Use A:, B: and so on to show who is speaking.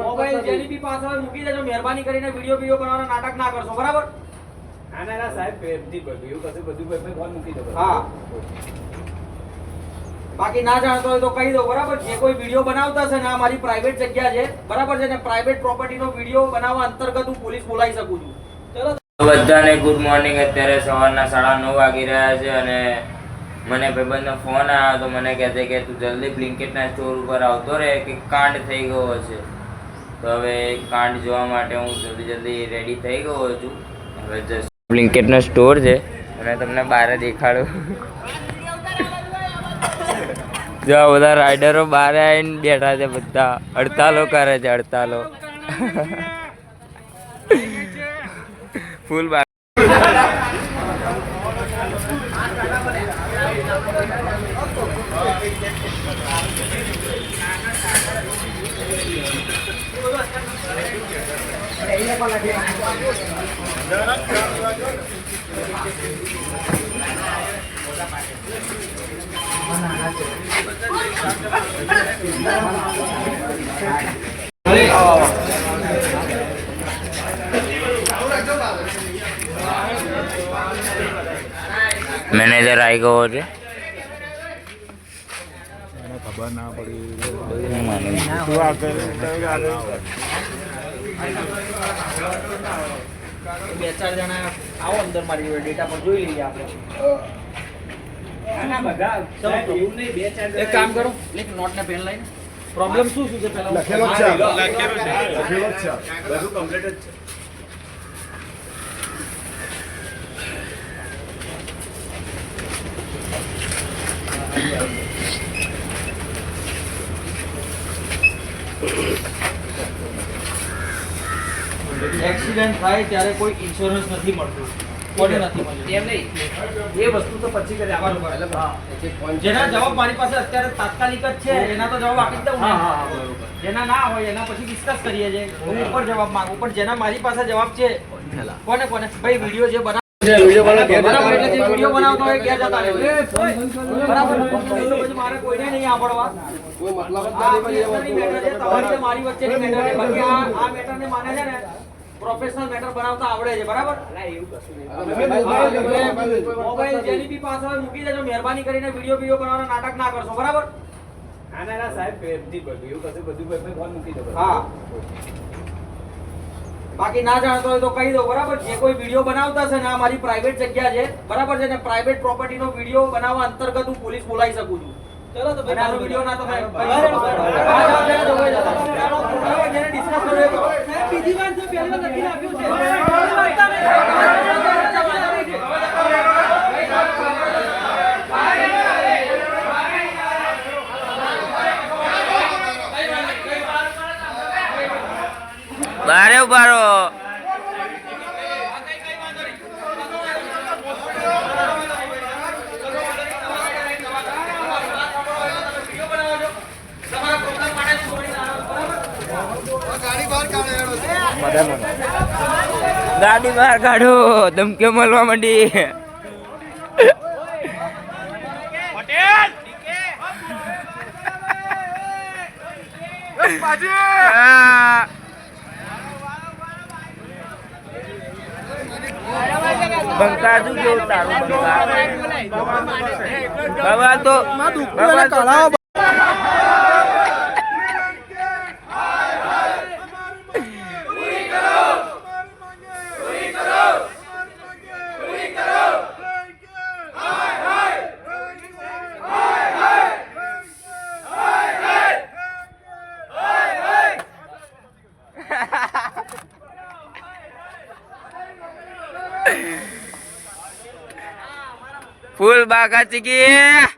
A: Mobile જેની બી પાસે હોય મૂકી દેજો, મહેરબાની કરીને વિડિયો બનાવવાનો નાટક ના કરશો, બરાબર?
B: ના સાહેબ પેપથી બધું ફોન મૂકી દો.
A: હા, બાકી ના જાણતો હોય તો કહી દો, બરાબર? જે કોઈ વિડિયો બનાવતા છે ને, આ મારી પ્રાઇવેટ જગ્યા છે, બરાબર છે ને? પ્રાઇવેટ પ્રોપર્ટીનો વિડિયો બનાવવા અંતર્ગત હું પોલીસ બોલાવી શકું છું. ચલો
C: બધાને ગુડ મોર્નિંગ. અત્યારે સવારના 9:30 વાગી રહ્યા છે અને મને ભાઈબંધનો ફોન આવ્યો તો મને કહે છે કે તું જલ્દી બ્લિંકિટના સ્ટોર ઉપર આવતો રહે કે કાંડ થઈ ગયો છે. તો હવે કાંડ જોવા માટે હું જલ્દી રેડી થઈ ગયો છું. હવે જસ્ટ બ્લિંકિટનો સ્ટોર છે અને તમને બહાર દેખાડું. જો બધા રાઇડરો બહાર આવીને બેઠા છે, બધા હડતાલો કરે છે, હડતાલો ફૂલ મેનેજર આવી ગયો છે.
D: ખબર ના પડી.
A: બે ચાર જણા આવો અંદર, મારી ડેટા પર જોઈ લઈએ આપણે. એક કામ કરો, એક નોટ ને પેન લઈને પ્રોબ્લેમ શું છે પેલા
D: લખેલો જ છે. બધું કમ્પ્લીટ જ છે.
A: એક્સિડન્ટ થાય ત્યારે કોઈ ઇન્સ્યોરન્સ નથી મળતું, કોને નથી મળતું એમ નહીં. એ વસ્તુ તો પછી કરે આવવાનું પડે. જેના જવાબ મારી પાસે અત્યારે તાત્કાલિક જ છે એના તો જવાબ આપી જ દઉં ને. જેના ના હોય એના પછી ડિસ્કસ કરીએ છીએ. હું ઉપર જવાબ માંગુ, પણ જેના મારી પાસે જવાબ છે કોને ભાઈ વિડીયો જે બનાવ બરાબર, એટલે જે વિડીયો બનાવતો હોય ક્યાં જતા રહેવું, બરાબર? પછી મારે કોઈને નહીં આવડવા. તમારી મારી વચ્ચેની મેટર છે. બાકી આ મેટરને માને છે ને પ્રોફેશનલ મેટર બનાવતા આવડે છે, બરાબર? મોબાઈલ જેની બી પાસે હોય મૂકી દેજો, મહેરબાની કરીને વિડીયો બનાવવાનો નાટક ના કરશો, બરાબર?
B: ના સાહેબ પેપથી બધું ફોન મૂકી દો.
A: હા, બાકી ના જાણતો હોય તો કહી દો, બરાબર? જે કોઈ વિડીયો બનાવતા છે ને, આ મારી પ્રાઇવેટ જગ્યા છે, બરાબર છે ને? પ્રાઇવેટ પ્રોપર્ટીનો વિડીયો બનાવવા અંતર્ગત હું પોલીસ બોલાવી શકું છું. ચલો તો ભાઈ, આનો વિડીયો ના તો જેને ડિસ્કસ કર્યો બીજી વાર જો પહેલા લખીને આપ્યું છે.
C: બારે ઉભારો. ગાડી બહાર કાઢો, ધમકીઓ મળવા માંડી. બંકા શું કેવું તારું? બાબા તો ફૂલ બાકા ચીકી.